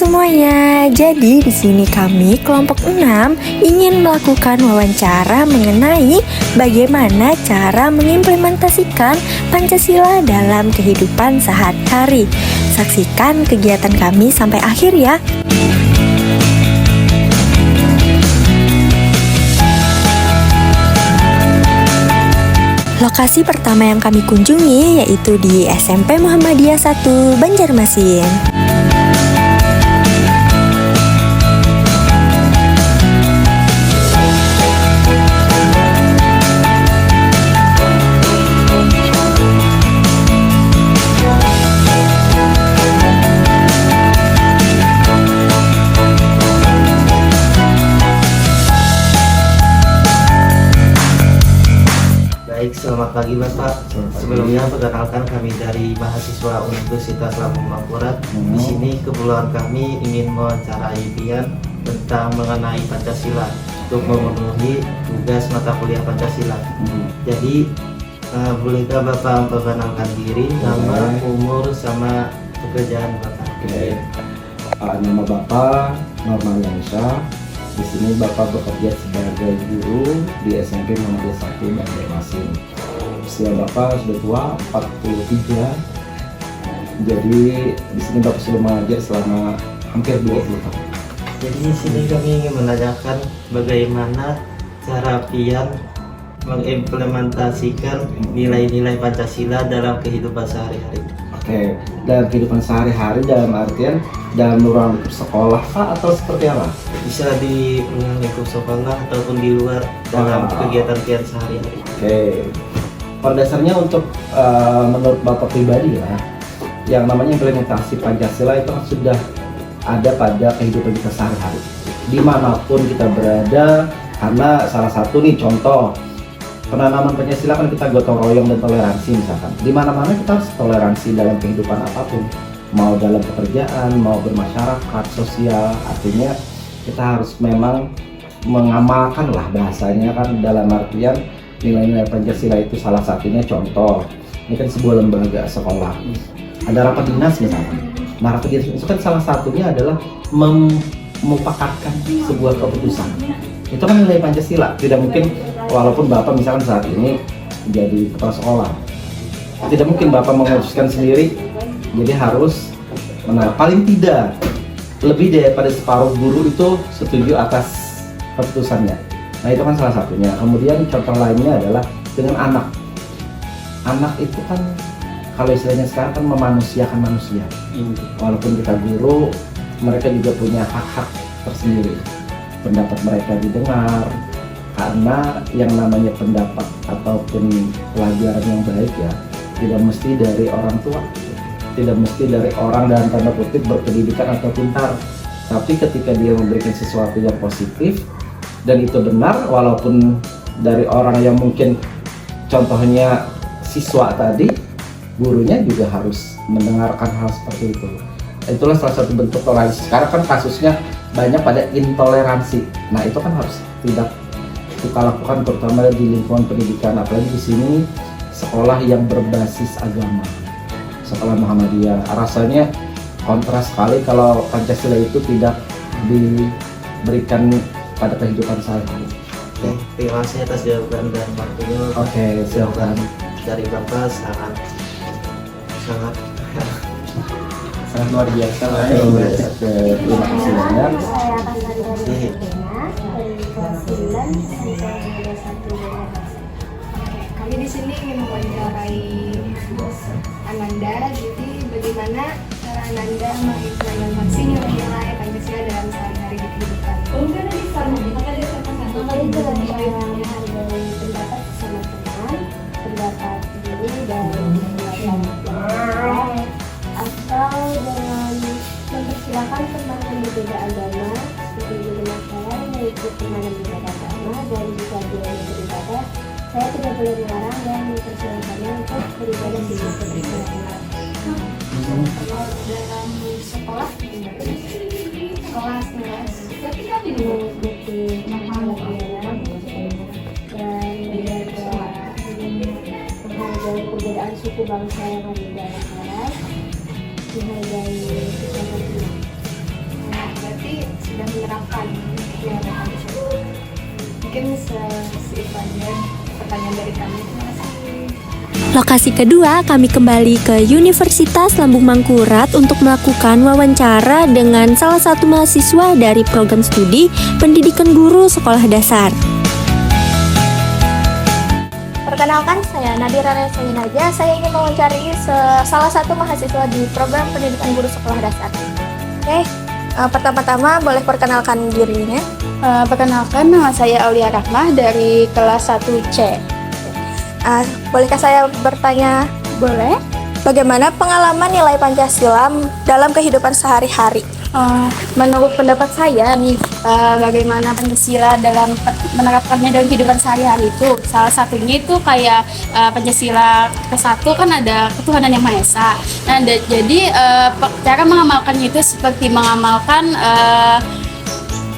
semuanya. Jadi di sini kami kelompok 6 ingin melakukan wawancara mengenai bagaimana cara mengimplementasikan Pancasila dalam kehidupan sehari-hari. Saksikan kegiatan kami sampai akhir ya. Lokasi pertama yang kami kunjungi yaitu di SMP Muhammadiyah 1 Banjarmasin. Baik, selamat pagi Bapak. Sebelumnya perkenalkan kami dari mahasiswa Universitas Lampung Mangkurat. Di sini keperluan kami ingin mewawancarai Pian tentang mengenai Pancasila untuk memenuhi tugas mata kuliah Pancasila. Jadi bolehkah Bapak memperkenalkan diri, nama, umur, sama pekerjaan Bapak? Nama Bapak Normansyah. Di sini Bapak bekerja sebagai guru di SMP Muhammadiyah 1 Banjarmasin. Usia Bapak sudah tua, 43. Jadi di sini Bapak sudah mengajar selama hampir 20 tahun. Jadi di sini kami ingin menanyakan bagaimana cara Pian mengimplementasikan nilai-nilai Pancasila dalam kehidupan sehari-hari. Oke, dalam kehidupan sehari-hari dalam artian dalam ruang lingkup sekolah Pak, atau seperti apa? Bisa di ruang lingkup sekolah ataupun di luar dalam kegiatan Pian sehari-hari. Oke, pada dasarnya untuk menurut Bapak pribadi ya, yang namanya implementasi Pancasila itu kan sudah ada pada kehidupan kita sehari-hari dimanapun kita berada, karena salah satu nih contoh penanaman Pancasila kan kita gotong royong dan toleransi. Misalkan di mana-mana kita harus toleransi dalam kehidupan apapun, mau dalam pekerjaan, mau bermasyarakat, sosial. Artinya kita harus memang mengamalkan lah bahasanya kan, dalam artian nilai-nilai Pancasila itu salah satunya contoh. Ini kan sebuah lembaga sekolah, ada rapat dinas misalkan. Nah, rapat dinas itu kan salah satunya adalah memupakarkan sebuah keputusan. Itu kan nilai Pancasila. Tidak mungkin, walaupun Bapak misalkan saat ini jadi kepala sekolah, tidak mungkin Bapak memutuskan sendiri. Jadi harus paling tidak lebih daripada separuh guru itu setuju atas keputusannya. Nah, itu kan salah satunya. Kemudian contoh lainnya adalah dengan anak. Anak itu kan kalau istilahnya sekarang kan memanusiakan manusia. Walaupun kita guru, mereka juga punya hak-hak tersendiri. Pendapat mereka didengar, karena yang namanya pendapat ataupun pelajaran yang baik ya tidak mesti dari orang tua, tidak mesti dari orang dalam tanda kutip berpendidikan atau pintar, tapi ketika dia memberikan sesuatu yang positif dan itu benar, walaupun dari orang yang mungkin contohnya siswa tadi, gurunya juga harus mendengarkan hal seperti itu. Itulah salah satu bentuk toleransi. Sekarang kan kasusnya banyak pada intoleransi. Nah, itu kan harus tidak kita lakukan, terutama di lingkungan pendidikan, apalagi di sini sekolah yang berbasis agama, sekolah Muhammadiyah. Rasanya kontras sekali kalau Pancasila itu tidak diberikan pada kehidupan sehari-hari. Oke, terima kasih atas jawaban dan waktunya. Oke, silakan. Dari Bapak sangat luar biasa lah. Terima kasih banyak. Saya Kasari dari kelas 9 Kami di sini ingin mewawancarai Ananda. Jadi bagaimana cara Ananda mengimplementasi nilai Pancasila dalam sehari-hari di kehidupan? Itu dengan menghargai pendapat sesama teman, pendapat diri dan pendapat atau dengan mempersilahkan teman yang berbeda agama, seperti dengan saya mengikuti teman yang berbeda agama, dan jika dia yang beribadah, saya tidak boleh melarang dan mempersilahkannya untuk beribadah di sekolah. Kalau dalam sekolah, mengikuti pelajaran dan menghargai perbedaan suku bangsa yang ada di dalam kelas, menghargai kesehatan. sudah menerapkan nilai-nilai tersebut. Mungkin itu aja pertanyaan dari kami. Terima kasih. Lokasi kedua, kami kembali ke Universitas Lambung Mangkurat untuk melakukan wawancara dengan salah satu mahasiswa dari program studi Pendidikan Guru Sekolah Dasar. Perkenalkan, saya Nadira Resayinaja. Saya ingin mewawancarai salah satu mahasiswa di program Pendidikan Guru Sekolah Dasar. Oke, pertama-tama boleh perkenalkan dirinya. Perkenalkan, nama saya Aulia Rahmah dari kelas 1C. Bolehkah saya bertanya? Boleh? Bagaimana pengalaman nilai Pancasila dalam kehidupan sehari-hari? Menurut pendapat saya nih, bagaimana Pancasila dalam menerapkannya dalam kehidupan sehari-hari itu, salah satunya itu kayak Pancasila ke-1 kan ada ketuhanan yang Maha Esa. Nah, jadi cara mengamalkannya itu seperti mengamalkan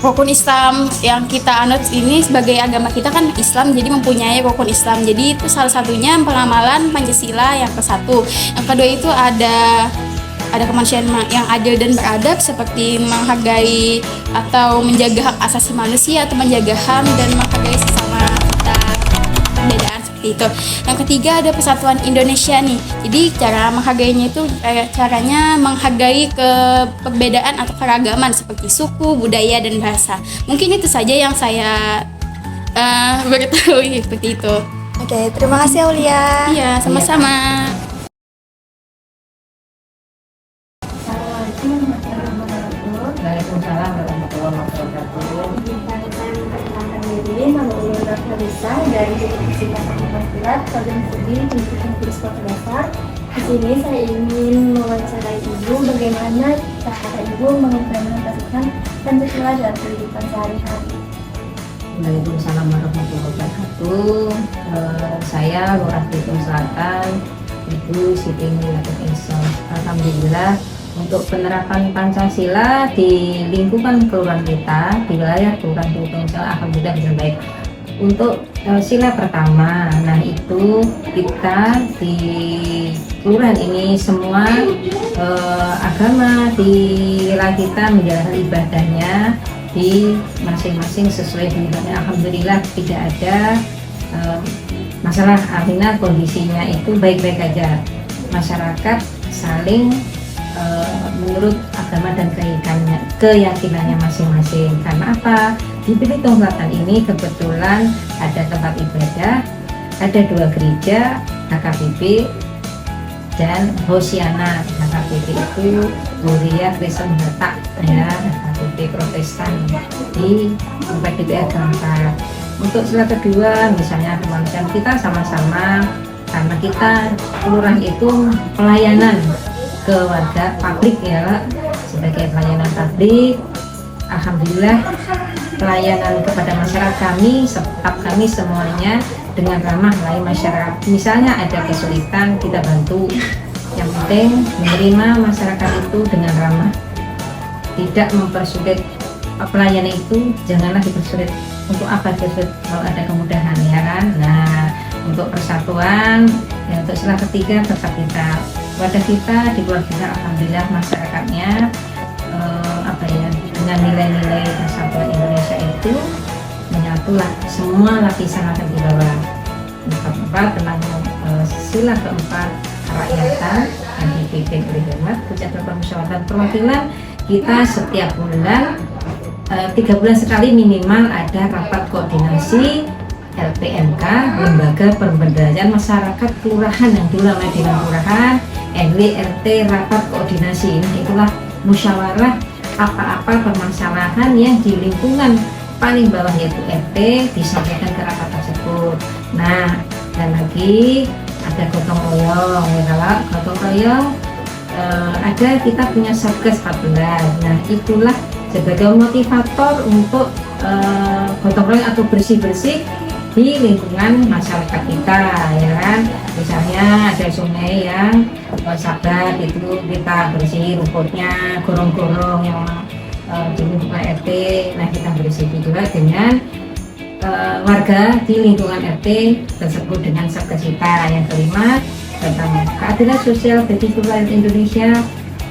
rukun Islam yang kita anut ini sebagai agama kita kan Islam, jadi mempunyai rukun Islam. Jadi itu salah satunya pengamalan Pancasila yang ke-1. Yang kedua itu ada kemanusiaan yang adil dan beradab, seperti menghargai atau menjaga hak asasi manusia atau menjaga HAM dan menghargai sesama kita, perbedaan seperti itu. Yang ketiga ada persatuan Indonesia nih. Jadi cara menghargainya itu caranya menghargai perbedaan atau keragaman seperti suku, budaya dan bahasa. Mungkin itu saja yang saya beritahu seperti itu. Oke, terima kasih Aulia. Iya, sama-sama. Waalaikumsalam warahmatullahi wabarakatuh. Nama Ulul Rahmanisa dari Universitas Lambung Mangkurat, program studi Pendidikan Guru Sekolah Dasar. Di sini saya ingin mewawancarai Ibu bagaimana cara Ibu mengimplementasikan Pancasila dalam kehidupan sehari-hari. Waalaikumsalam warahmatullahi wabarakatuh. Saya Lurah Bitung Selatan, Ibu Siti Mulyatul Ihsan. Alhamdulillah untuk penerapan Pancasila di lingkungan kelurahan kita, di wilayah Kelurahan Bitung Selatan, alhamdulillah bisa baik. Untuk sila pertama, nah itu kita di kelurahan ini semua agama di wilayah kita menjalankan ibadahnya di masing-masing sesuai dengannya. Alhamdulillah tidak ada masalah. Alhamdulillah kondisinya itu baik-baik aja. Masyarakat saling menurut agama dan keyakinannya masing-masing. Karena apa? Di Belitung Selatan ini kebetulan ada tempat ibadah, ada 2 gereja, HKBP dan Hosiana. HKBP itu Mulia Kristen Batak, ya, HKBP Protestan di PDPR Gampar. Untuk sila kedua, misalnya kemanusiaan, kita sama-sama karena kita kelurahan itu pelayanan ke warga publik, ya, sebagai pelayanan publik. Alhamdulillah pelayanan kepada masyarakat kami, staf kami semuanya dengan ramah melayani masyarakat. Misalnya ada kesulitan, kita bantu. Yang penting menerima masyarakat itu dengan ramah, tidak mempersulit. Pelayanan itu janganlah dipersulit. Untuk apa dipersulit kalau ada kemudahan, ya kan? Nah, untuk persatuan, ya, untuk sila ketiga tetap kita wadah kita di keluarga kita, alhamdulillah masyarakatnya dengan nilai-nilai persatuan Indonesia itu menyatulah, semua lapisan akan dibawa. Keempat tentang sila keempat kerakyatan yang dipimpin oleh Dewan Pusat Permusyawaratan Perwakilan. Kita setiap bulan 3 bulan sekali minimal ada rapat koordinasi LPMK, Lembaga Pemberdayaan Masyarakat Kelurahan, yang dulu namanya Dewan Kelurahan, RW, RT, rapat koordinasi. Nah, itulah musyawarah apa-apa permasalahan yang di lingkungan paling bawah yaitu RT disampaikan ke rapat tersebut. Nah, dan lagi ada gotong royong, ya, kalau gotong royong ada, kita punya Satgas 14. Nah, itulah sebagai motivator untuk gotong royong atau bersih-bersih di lingkungan masyarakat kita, ya kan. Misalnya ada sungai yang sabat, itu kita bersih rumputnya, gorong-gorong yang di lingkungan RT. Nah, kita bersih juga dengan warga di lingkungan RT tersebut dengan satgas kita. Yang kelima tentang keadilan sosial bagi seluruh Indonesia,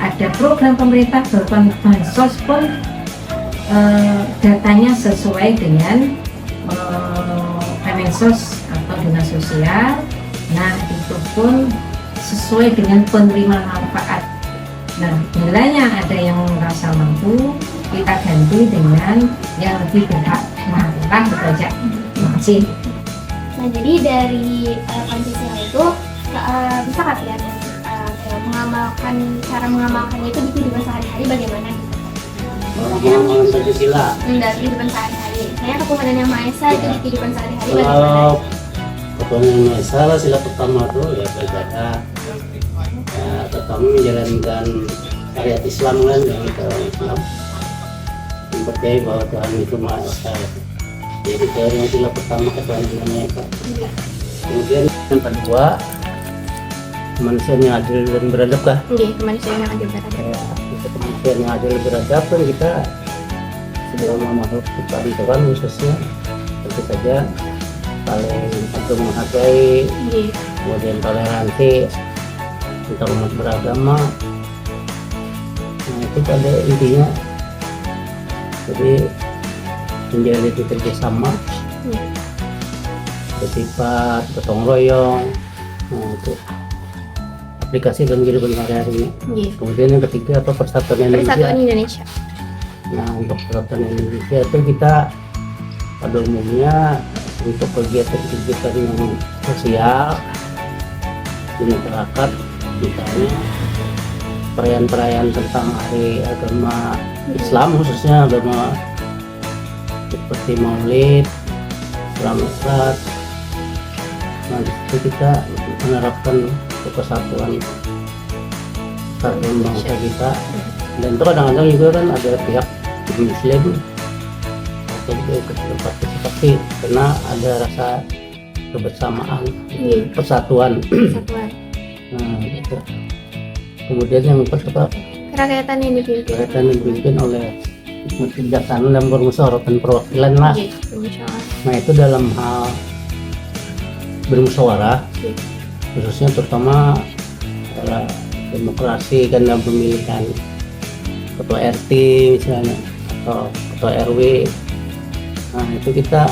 ada program pemerintah berupa bansos pun datanya sesuai dengan Kemensos atau dinas sosial. Nah, itu pun sesuai dengan penerima manfaat. Nah, bilanya ada yang merasa mampu, kita ganti dengan yang lebih berhak. Nah, itu aja. Terima kasih. Nah, jadi dari Pancasila itu bisa kalian cara mengamalkannya itu di kehidupan sehari-hari bagaimana gitu? Mengamalkan Pancasila. Dari kehidupan sehari-hari. Saya ketuhanan yang Maha Esa itu di kehidupan sehari-hari bagaimana? Kalau ketuhanan yang Maha Esa lah, sila pertama tuh ya beribadah. Pertama menjalankan syariat Islam kan, yang kita Islam mempercayai bahwa Tuhan itu Maha Esa. Jadi dari sila pertama ketuhanan yang Maha Esa. Kemudian yang kedua, kemanusiaan yang adil dan beradab kah? Iya, kemanusiaan yang adil beradab. Kemanusiaan yang adil dan beradab kan kita semua makhluk ciptaan Tuhan, khususnya tentu saja saling menghargai, kemudian toleransi kita umat beragama. Nah, itu pada intinya. Jadi menjalin itu kerjasama, bersifat gotong royong. Nah, itu aplikasi dalam kehidupan sehari-hari. Kemudian yang ketiga apa? Persatuan Indonesia. Nah, untuk Persatuan Indonesia itu kita pada umumnya untuk kegiatan-kegiatan yang sosial di masyarakat, misalnya perayaan-perayaan tentang hari agama Islam, khususnya agama seperti Maulid, Selamat. Nah, di situ kita menerapkan kesatuan bangsa kita. Dan itu kadang-kadang juga kan ada pihak Muslim atau berpartisipasi karena ada rasa kebersamaan, persatuan. Nah, itu. Kemudian yang kedua, Kerakyatan yang dipimpin oleh kebijaksanaan dan permusyawaratan perwakilan lah. Nah, itu dalam hal bermusyawarah, khususnya terutama adalah demokrasi kan dalam pemilihan ketua RT misalnya atau ketua RW. Nah, itu kita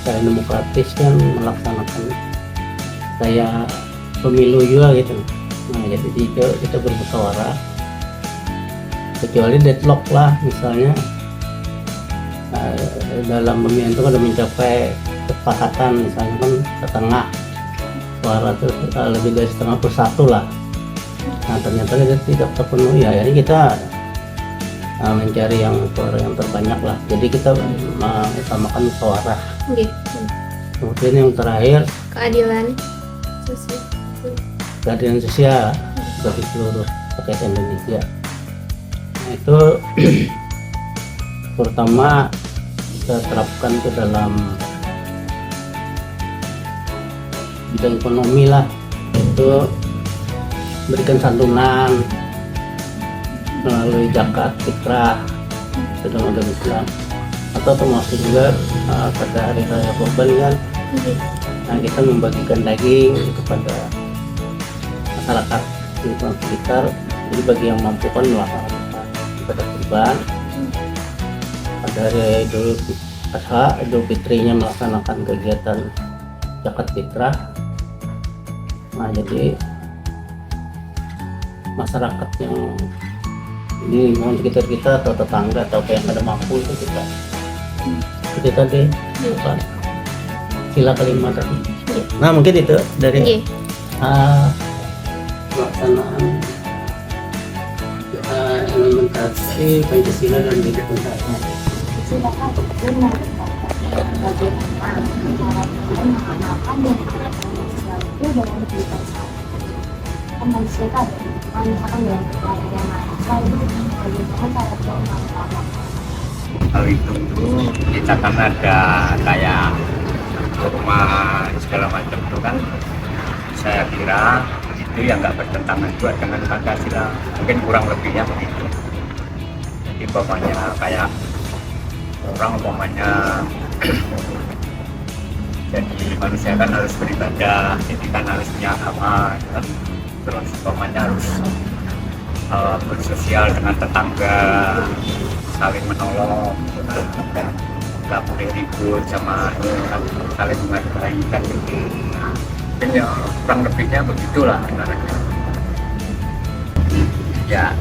secara demokratis kan melaksanakan kayak pemilu juga gitu. Nah, jadi kita bermusyawarah, kecuali deadlock lah misalnya dalam pemilihan itu ada mencapai kesepakatan misalnya kan setengah suara itu lebih dari setengah persatu lah. Nah, ternyata kita tidak terpenuhi ya, jadi kita mencari yang suara yang terbanyak lah. Jadi kita mengutamakan musyawarah. Kemudian yang terakhir keadilan sosial bagi seluruh rakyat Indonesia. Nah, itu pertama kita terapkan ke dalam bidang ekonomi lah, itu berikan santunan melalui zakat fitrah dalam agama Islam, atau termasuk juga pada hari raya Kurban kan. Nah, kita membagikan daging kepada masyarakat di lingkungan sekitar. Jadi bagi yang mampu kan melaksanakan ibadah kurban. Pada hari Idul Adha, Idul Fitrinya melaksanakan kegiatan zakat fitrah. Nah, jadi masyarakat yang di lingkungan sekitar kita atau tetangga atau yang ada mampu itu kita tadi sila kelima tadi. Nah, mungkin itu dari pelaksanaan implementasi Pancasila dan kehidupan sehari-hari. Kalau itu kita kan ada kayak rumah segala macam itu kan, saya kira itu yang nggak bertentangan juga dengan Pancasila, mungkin kurang lebihnya begitu. Jadi umpamanya kayak orang umpamanya jadi manusia kan harus beribadah, jadi kan harus punya agama kan? Terus umpamanya harus bersosial dengan tetangga, saling menolong, nggak boleh ribut sama kan, saling menghargai kan gitu. Mungkin ya kurang lebihnya begitulah sebenarnya. Ya.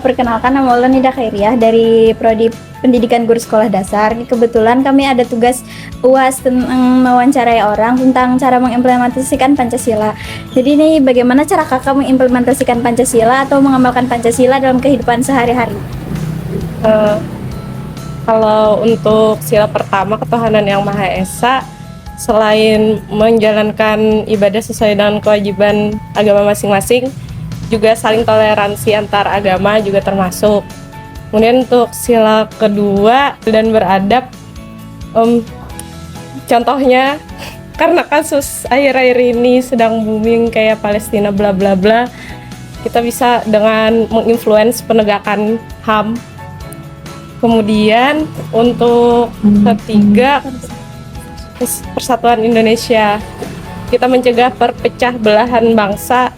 Perkenalkan, nama Ulan Nida Khairiah dari Prodi Pendidikan Guru Sekolah Dasar. Ini kebetulan kami ada tugas UAS tentang mewawancarai orang tentang cara mengimplementasikan Pancasila. Jadi ini bagaimana cara kakak mengimplementasikan Pancasila atau mengamalkan Pancasila dalam kehidupan sehari-hari? Kalau untuk sila pertama, ketuhanan yang Maha Esa, selain menjalankan ibadah sesuai dengan kewajiban agama masing-masing, juga saling toleransi antar agama juga termasuk. Kemudian untuk sila kedua dan beradab, contohnya karena kasus akhir-akhir ini sedang booming kayak Palestina bla bla bla, kita bisa dengan menginfluence penegakan HAM. Kemudian untuk ketiga, Persatuan Indonesia, kita mencegah perpecah belahan bangsa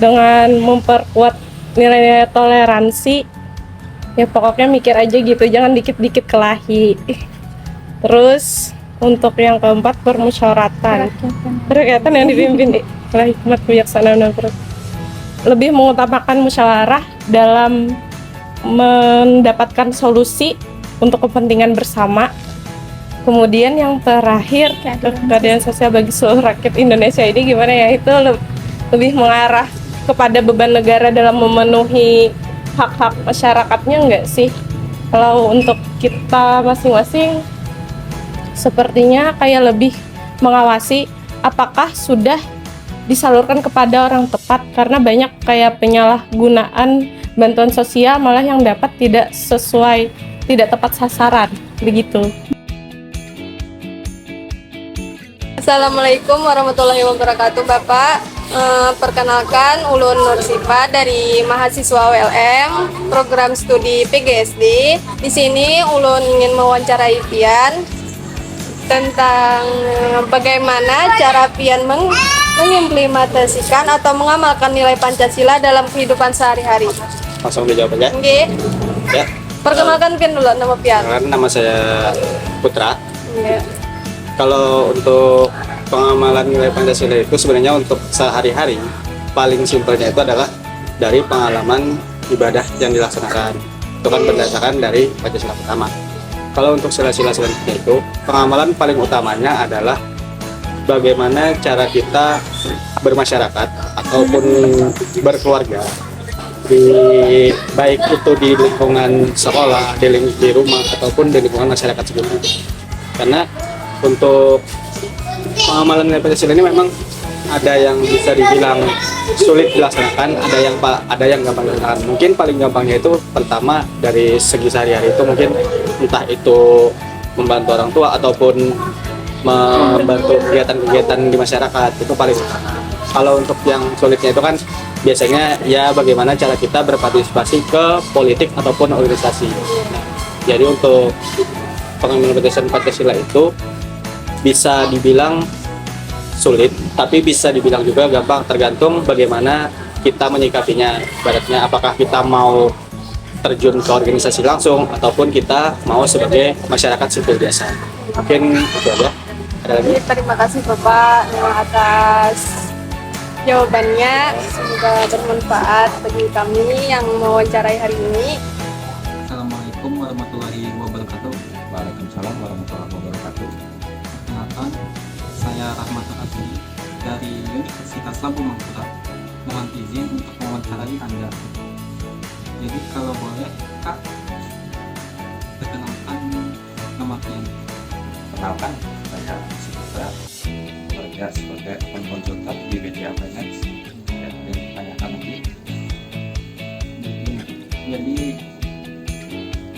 dengan memperkuat nilai-nilai toleransi. Ya pokoknya mikir aja gitu, jangan dikit-dikit kelahi. Terus untuk yang keempat, permusyawaratan. Kerakyatan yang dipimpin oleh hikmat kebijaksanaan dan lebih mengutamakan musyawarah dalam mendapatkan solusi untuk kepentingan bersama. Kemudian yang terakhir, keadilan sosial bagi seluruh rakyat Indonesia ini gimana ya, itu lebih mengarah kepada beban negara dalam memenuhi hak-hak masyarakatnya enggak sih? Kalau untuk kita masing-masing sepertinya kayak lebih mengawasi apakah sudah disalurkan kepada orang tepat, karena banyak kayak penyalahgunaan bantuan sosial malah yang dapat tidak sesuai, tidak tepat sasaran begitu. Assalamualaikum warahmatullahi wabarakatuh, Bapak. Perkenalkan, Ulun Nursifa dari mahasiswa WLM program studi PGSD. Di sini Ulun ingin mewawancarai Pian tentang bagaimana cara Pian mengimplementasikan atau mengamalkan nilai Pancasila dalam kehidupan sehari-hari. Langsung dijawab aja. Oke. Ya. Perkenalkan Pian dulu, nama Pian. Nama saya Putra. Iya. Kalau untuk pengamalan nilai Pancasila itu sebenarnya untuk sehari-hari paling simpelnya itu adalah dari pengalaman ibadah yang dilaksanakan. Itu kan berdasarkan dari Pancasila pertama. Kalau untuk sila-sila selanjutnya itu, pengamalan paling utamanya adalah bagaimana cara kita bermasyarakat ataupun berkeluarga, baik itu di lingkungan sekolah, di rumah ataupun di lingkungan masyarakat sekitar. Karena untuk pengamalan nilai Pancasila ini memang ada yang bisa dibilang sulit dilaksanakan, ada yang gampang dilaksanakan. Mungkin paling gampangnya itu pertama dari segi sehari-hari itu mungkin entah itu membantu orang tua ataupun membantu kegiatan-kegiatan di masyarakat, itu paling utama. Kalau untuk yang sulitnya itu kan biasanya ya bagaimana cara kita berpartisipasi ke politik ataupun organisasi. Nah, jadi untuk pengimplementasian Pancasila itu bisa dibilang sulit, tapi bisa dibilang juga gampang, tergantung bagaimana kita menyikapinya. Ibaratnya apakah kita mau terjun ke organisasi langsung ataupun kita mau sebagai masyarakat sipil biasa. Mungkin itu aja. Ada lagi? Terima kasih Bapak atas jawabannya. Semoga bermanfaat bagi kami yang mewawancarai hari ini. Assalamualaikum warahmatullahi wabarakatuh. Waalaikumsalam warahmatullahi wabarakatuh. Perkenalkan, saya Rahmatul Azmi dari Universitas Lampung Mangkurat. Mohon izin untuk mewawancarai Anda. Jadi kalau boleh, Kak, perkenalkan nama Pian. Perkenalkan, saya Putra, bekerja sebagai konsultan di Media Finance. Dan ditanyakan lagi. Jadi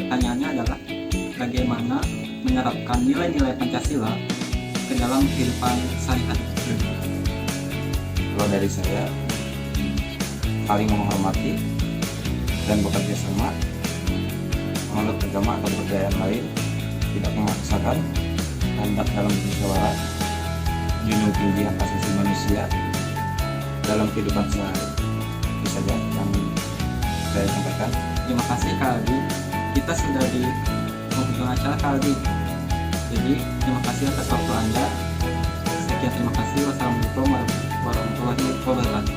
pertanyaannya adalah bagaimana menerapkan nilai-nilai Pancasila ke dalam kehidupan sehari-hari. Kalau dari saya, saling menghormati dan bekerja sama, menganut agama atau kepercayaan lain, tidak memaksakan, hendak dalam musyawarah, junjung tinggi hak asasi manusia dalam kehidupan sehari. Itu saja yang saya sampaikan. Terima kasih Kak Aldi. Kita sudah di penghujung acara Kak Aldi. Jadi terima kasih atas waktu Anda. Sekian, terima kasih. Wassalamualaikum warahmatullahi wabarakatuh.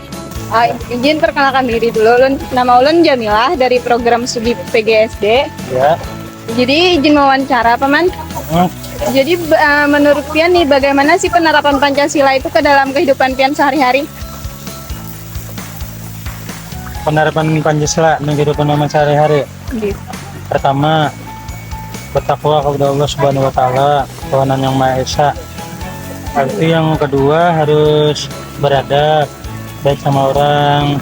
Izin perkenalkan diri dulu. Nama Ulun Jamilah dari program studi PGSD. Ya. Jadi izin wawancara Paman. Jadi menurut Pian nih, bagaimana sih penerapan Pancasila itu ke dalam kehidupan Pian sehari-hari? Penerapan Pancasila dalam kehidupan manusia sehari-hari. Pertama, bertakwa kepada Allah Subhanahu wa taala, Tuhan yang Maha Esa. Itu yang kedua, harus beradab baik sama orang.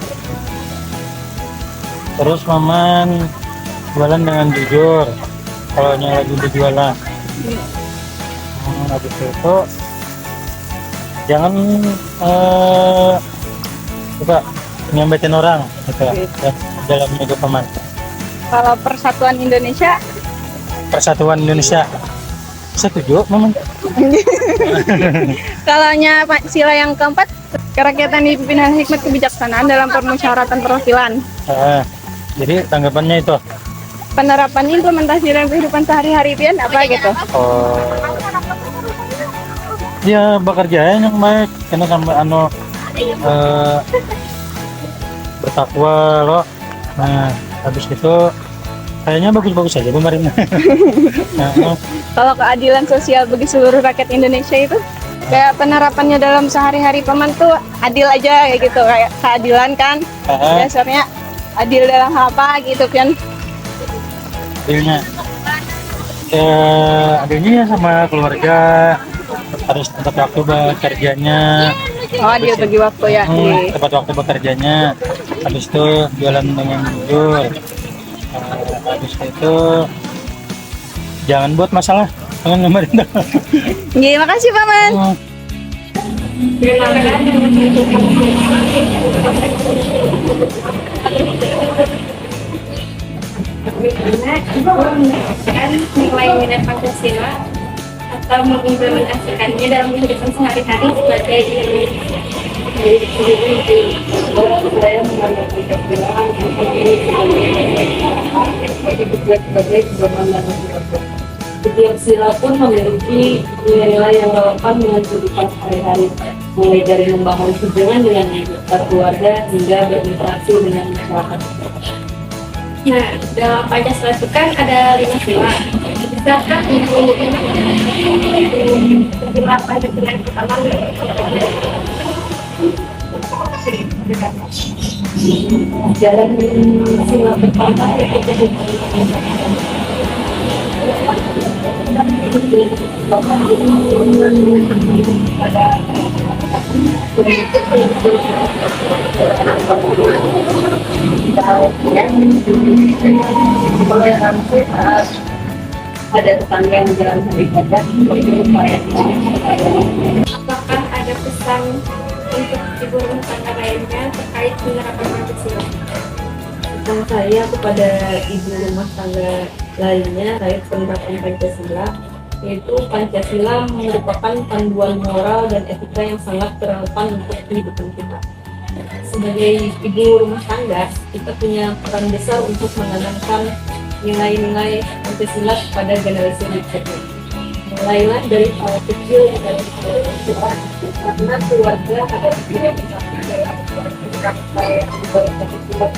Terus Maman jualan dengan jujur kalau lagi berjualan. Habis itu jangan nyambetin orang gitu ya, dalam hidup Paman. Kalau Persatuan Indonesia? Persatuan Indonesia setuju Maman. Kalaunya sila yang keempat, kerakyatan dipimpin dengan hikmat kebijaksanaan dalam permusyawaratan perwakilan. Jadi tanggapannya itu Penerapan implementasi dalam kehidupan sehari-hari Pian apa gitu? Ya bekerja yang baik, karena sampai bertakwa loh. Nah habis itu kayaknya bagus-bagus aja pemerintah. Kalau keadilan sosial bagi seluruh rakyat Indonesia itu kayak penerapannya dalam sehari-hari Paman tuh adil aja kayak gitu, kayak keadilan kan dasarnya adil dalam hal apa gitu Pian? Adilnya ya sama keluarga, harus tempat waktu bekerjanya. Adil bagi waktu ya. Tempat waktu bekerjanya, habis itu jualan dengan jujur. Habis itu jangan buat masalah dengan pemerintah. Terima kasih Paman. Nilai-nilai Pancasila atau mengimplementasikannya dalam kehidupan sehari-hari sebagai Setiap sila pun memiliki nilai-nilai yang relevan dengan kehidupan sehari-hari, mulai dari membangun hubungan dengan keluarga hingga berinteraksi dengan masyarakat. Nah, dalam Pancasila itu kan ada 5 sila. Bisakah Ibu sila Pancasila yang pertama? Jalan sila pertama itu ada tetangga yang jalan sampai pajak Apakah ada pesan untuk ibu rumah tangga lainnya terkait penerapan Pancasila? pesan saya kepada ibu rumah tangga lainnya terkait penerapan Pancasila, yaitu Pancasila merupakan panduan moral dan etika yang sangat relevan untuk kehidupan kita. Sebagai ibu rumah tangga, kita punya peran besar untuk menanamkan nilai-nilai Pancasila kepada generasi berikutnya. Mulailah dari hal kecil dan karena keluarga adalah yang bisa dalam bersikap baik, bersikap